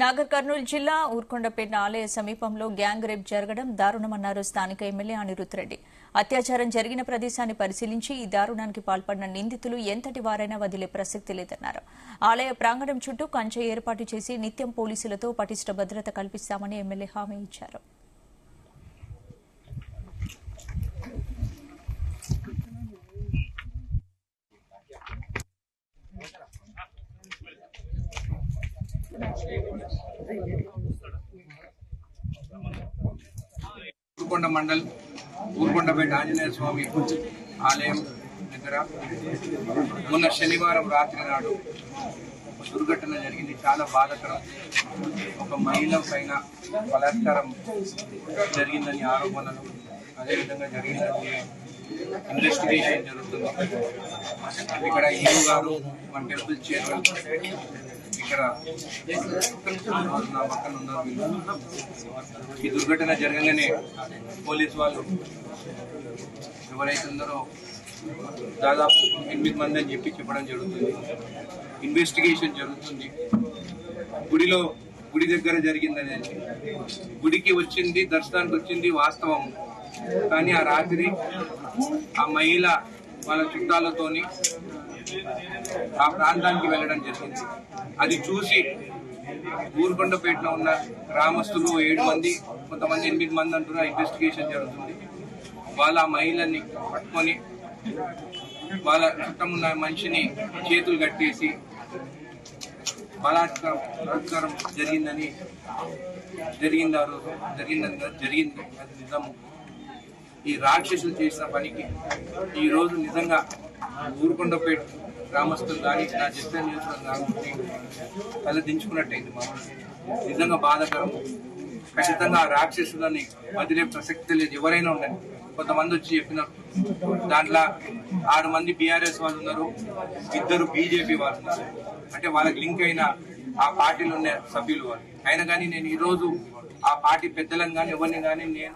నాగర్ కర్నూలు జిల్లా ఊర్కొండపేట ఆలయ సమీపంలో గ్యాంగ్ రేప్ జరగడం దారుణమన్నారు స్థానిక ఎమ్మెల్యే అనిరుత్ రెడ్డి. అత్యాచారం జరిగిన ప్రదేశాన్ని పరిశీలించి ఈ దారుణానికి పాల్పడిన నిందితులు ఎంతటి వారైనా వదిలే ప్రసక్తి లేదన్నారు. ఆలయ ప్రాంగణం చుట్టూ కంచె ఏర్పాటు చేసి నిత్యం పోలీసులతో పటిష్ట భద్రత కల్పిస్తామని ఎమ్మెల్యే హామీ ఇచ్చారు. ఊర్కొండ మండల్ ఊర్కొండపేట ఆంజనేయ స్వామి ఆలయం దగ్గర మొన్న శనివారం రాత్రి నాడు దుర్ఘటన జరిగింది. చాలా బాధాకరం. ఒక మహిళ పైన బలాత్కారం జరిగిందని ఆరోపణలు, అదేవిధంగా జరిగిందని ఇన్వెస్టిగేషన్ జరుగుతుంది. ఇక్కడ ఈఓ గారు, మన టెంపుల్ చైర్మన్ ఇక్కడ నా పక్కన ఉన్నారు. ఈ దుర్ఘటన జరగగానే పోలీసు వాళ్ళు ఎవరైతే ఉన్నారో దాదాపు 8 మంది అని చెప్పడం జరుగుతుంది. ఇన్వెస్టిగేషన్ జరుగుతుంది. గుడి దగ్గర జరిగిందని, గుడికి వచ్చింది, దర్శనానికి వచ్చింది వాస్తవం. కానీ ఆ రాత్రి ఆ మహిళ వాళ్ళ చుట్టాలతోని ఆ ప్రాంతానికి వెళ్ళడం జరిగింది. అది చూసి ఊర్కొండపేటలో ఉన్న గ్రామస్తులు 7 మంది, కొంతమంది 8 మంది అంటున్నారు. ఇన్వెస్టిగేషన్ జరుగుతుంది. వాళ్ళ మహిళని పట్టుకొని వాళ్ళ చుట్టం ఉన్న మనిషిని చేతులు కట్టేసి బలాత్కారం జరిగింది. అది నిజము. ఈ రాక్షసులు చేసిన పనికి ఈ రోజు నిజంగా ఊర్కొండపేట గ్రామస్తులు కానీ నా చెప్పే నియోజకవర్గం తల దించుకున్నట్టయింది. నిజంగా బాధాకరం. ఖచ్చితంగా ఆ రాక్షసులని వదిలే ప్రసక్తి లేదు. ఎవరైనా ఉండండి. కొంతమంది వచ్చి చెప్పినారు. దాంట్లో 6 మంది బీఆర్ఎస్ వాళ్ళు ఉన్నారు, 2 బీజేపీ వాళ్ళు ఉన్నారు. అంటే వాళ్ళకి లింక్ అయిన ఆ పార్టీలో ఉన్న సభ్యులు వాళ్ళు. అయినా కానీ నేను ఈరోజు ఆ పార్టీ పెద్దలను కానీ ఎవరిని కానీ నేను